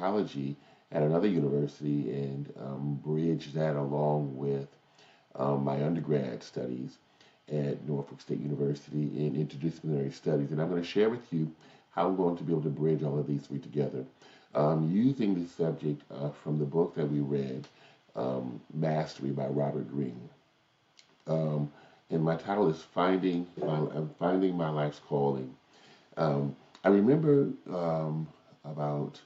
psychology at another university and bridge that along with my undergrad studies at Norfolk State University in interdisciplinary studies. And I'm going to share with you how I'm going to be able to bridge all of these three together. Using the subject from the book that we read, Mastery by Robert Greene. Um, and my title is Finding My Life's Calling. I remember about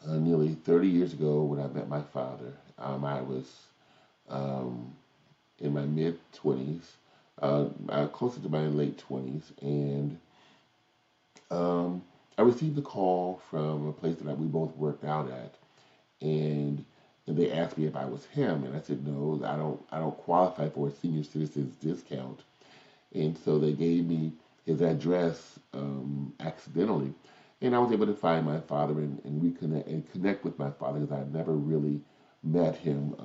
nearly 30 years ago when I met my father. I was um, in my mid 20s, closer to my late 20s, and um, I received a call from a place that we both worked out at, and they asked me if I was him, and I said no, I don't qualify for a senior citizens discount, and so they gave me his address accidentally, and I was able to find my father and reconnect and connect with my father because I had never really met him,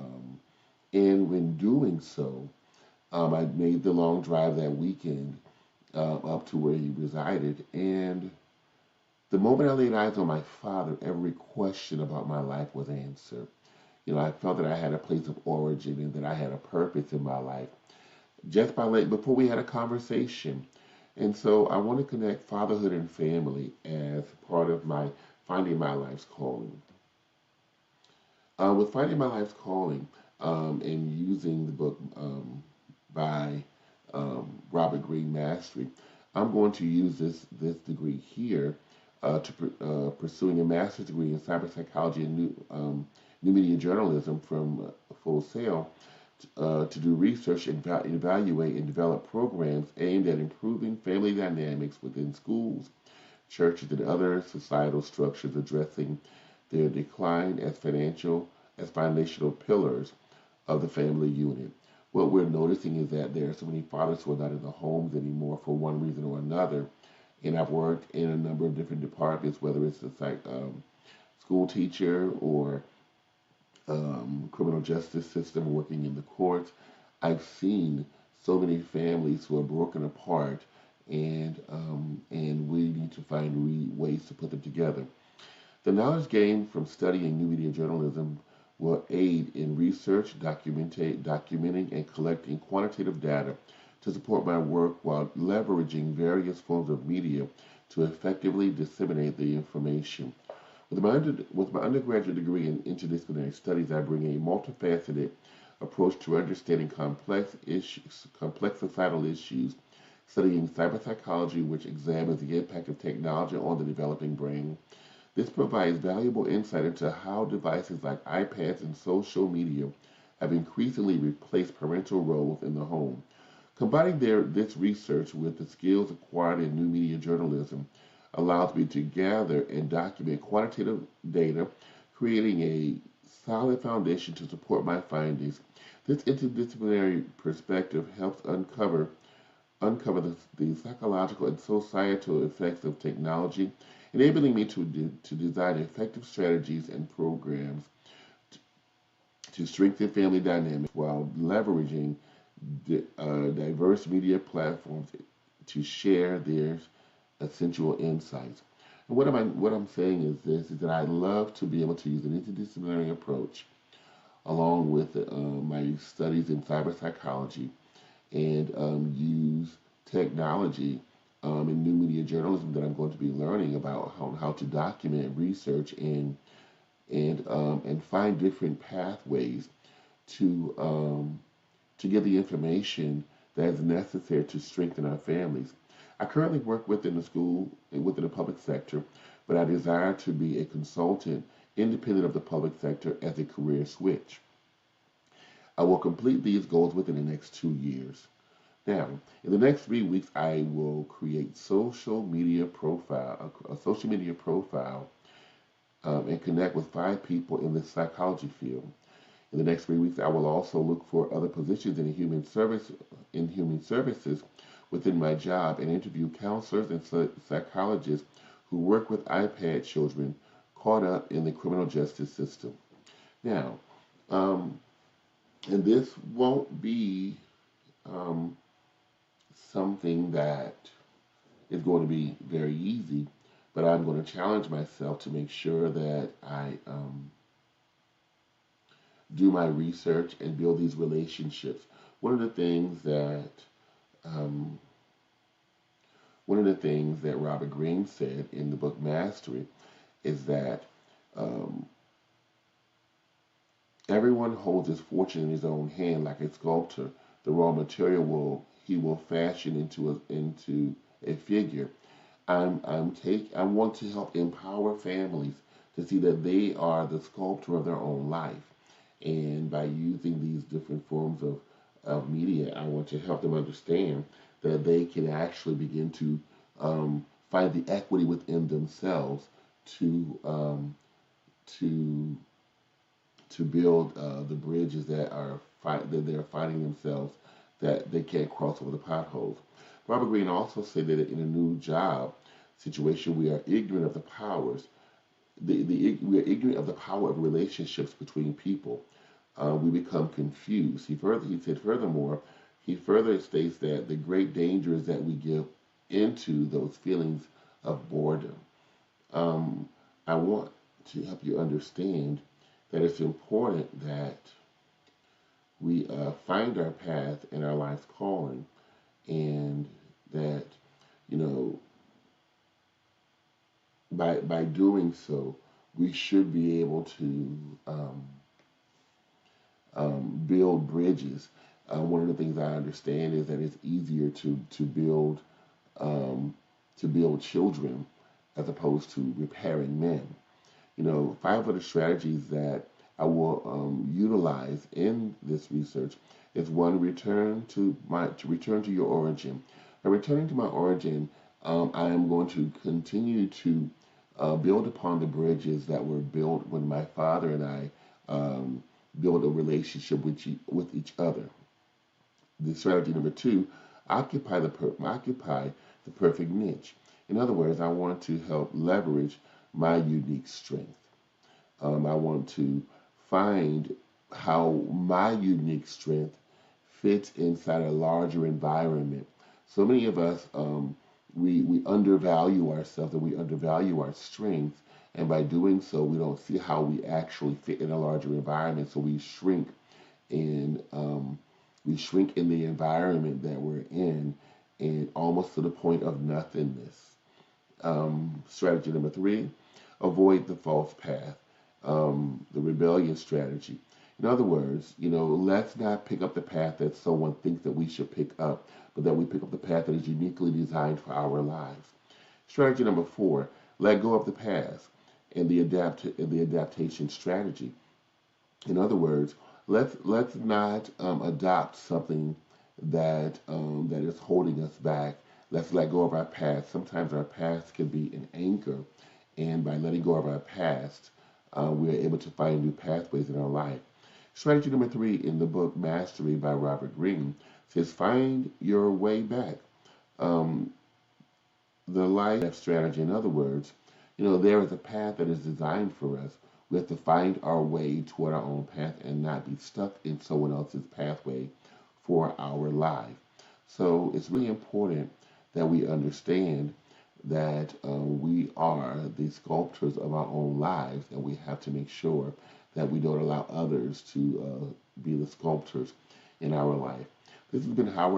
and when doing so, I made the long drive that weekend up to where he resided, and the moment I laid eyes on my father, every question about my life was answered. You know, I felt that I had a place of origin and that I had a purpose in my life just by before we had a conversation. And so I want to connect fatherhood and family as part of my finding my life's calling. With finding my life's calling and using the book by Robert Greene Mastery, I'm going to use this degree here pursuing a master's degree in cyber psychology and new media journalism from Full Sail to do research and evaluate and develop programs aimed at improving family dynamics within schools, churches, and other societal structures addressing their decline as foundational pillars of the family unit. What we're noticing is that there are so many fathers who are not in the homes anymore for one reason or another. And I've worked in a number of different departments, whether it's the school teacher or criminal justice system, working in the courts. I've seen so many families who are broken apart, and we need to find ways to put them together. The knowledge gained from studying new media journalism will aid in research, documenting, and collecting quantitative data to support my work while leveraging various forms of media to effectively disseminate the information. With my undergraduate degree in interdisciplinary studies, I bring a multifaceted approach to understanding complex societal issues, studying cyberpsychology, which examines the impact of technology on the developing brain. This provides valuable insight into how devices like iPads and social media have increasingly replaced parental roles in the home. Combining this research with the skills acquired in new media journalism allows me to gather and document quantitative data, creating a solid foundation to support my findings. This interdisciplinary perspective helps uncover the psychological and societal effects of technology, enabling me to design effective strategies and programs to strengthen family dynamics while leveraging diverse media platforms to share their essential insights. And what I'm saying is this: is that I love to be able to use an interdisciplinary approach along with my studies in cyber psychology and use technology in new media journalism that I'm going to be learning about how to document, research, and find different pathways to to get the information that is necessary to strengthen our families. I currently work within the school and within the public sector, but I desire to be a consultant independent of the public sector as a career switch. I will complete these goals within the next 2 years. Now, in the next 3 weeks, I will create a social media profile, and connect with 5 people in the psychology field. In the next 3 weeks, I will also look for other positions in human services within my job and interview counselors and psychologists who work with iPad children caught up in the criminal justice system. Now, um, and this won't be um, something that is going to be very easy, but I'm going to challenge myself to make sure that I do my research and build these relationships. One of the things that um, one of the things that Robert Greene said in the book Mastery is that um, everyone holds his fortune in his own hand, like a sculptor. The raw material he will fashion into a figure. I want to help empower families to see that they are the sculptor of their own life. And by using these different forms of media, I want to help them understand that they can actually begin to find the equity within themselves to to to build the bridges that they're finding themselves that they can't cross over the potholes. Robert Greene also said that in a new job situation, we are ignorant of the powers. We are ignorant of the power of relationships between people. We become confused. He said furthermore, he further states that the great danger is that we give into those feelings of boredom. Um, I want to help you understand that it's important that we find our path in our life's calling, and that you know by doing so, we should be able to build bridges. One of the things I understand is that it's easier um, to build children as opposed to repairing men. Five other strategies that I will utilize in this research is one, return to your origin. By returning to my origin, I am going to continue to build upon the bridges that were built when my father and I built a relationship with each other. The strategy number two, occupy the perfect niche. In other words, I want to help leverage my unique strength. I want to find how my unique strength fits inside a larger environment. So many of us, we undervalue ourselves and we undervalue our strengths. And by doing so, we don't see how we actually fit in a larger environment. So in we shrink in the environment that we're in, and almost to the point of nothingness. Strategy number three, avoid the false path, the rebellion strategy. In other words, let's not pick up the path that someone thinks that we should pick up, but that we pick up the path that is uniquely designed for our lives. Strategy number four, let go of the past and the adaptation strategy. In other words, let's not adopt something that is holding us back. Let's let go of our past. Sometimes our past can be an anchor, and by letting go of our past, we are able to find new pathways in our life. Strategy number three in the book Mastery by Robert Greene says, find your way back. Um, the life strategy, in other words, there is a path that is designed for us. We have to find our way toward our own path and not be stuck in someone else's pathway for our life. So it's really important that we understand that we are the sculptors of our own lives, and we have to make sure that we don't allow others to be the sculptors in our life. This has been Howard.